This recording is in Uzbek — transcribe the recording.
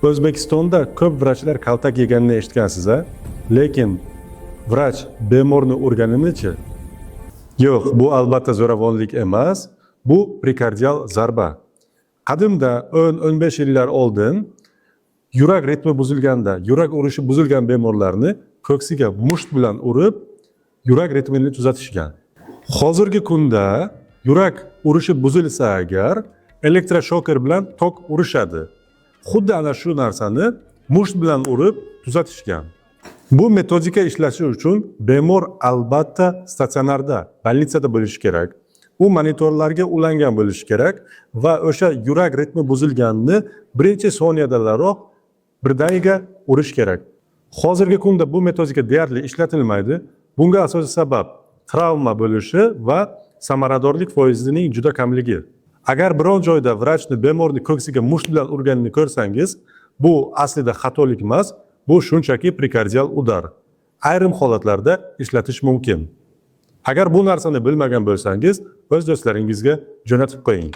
O'zbekistonda ko'p vrachlar kaltak yeganini eshitgansiz, a? Lekin vrach bemorni urganini-chi? Yo'q, bu albatta zo'ravonlik emas, bu prekardial zarba. Qadimda 10-15 yillar oldin yurak ritmi buzilganda, yurak urishi buzilgan bemorlarni ko'ksiga musht bilan urib, yurak ritmini tuzatishgan. Hozirgi kunda yurak urishi buzilsa agar elektroshoker bilan tok urishadi. Xuddi ana shu narsani musht bilan urib tuzatishgan. Bu metodika ishlashi uchun bemor albatta statsionarda, bolnitsada bo'lishi kerak. U monitorlarga ulangan bo'lishi kerak va o'sha yurak ritmi buzilganini birinchi soniyadaroq birdaniga urish kerak. Hozirgi kunda bu metodika deyarli ishlatilmaydi. Bunga asosiy sabab travma bo'lishi va samaradorlik foizining juda kamligi. Agar biron joyda vrachni bemorni ko'ksiga musht bilan urganini ko'rsangiz, bu aslida xatolik emas, bu shunchaki prekardial udar. Ayrim holatlarda ishlatish mumkin. Agar bu narsani bilmagan bo'lsangiz, o'z do'stlaringizga jo'natib qo'ying.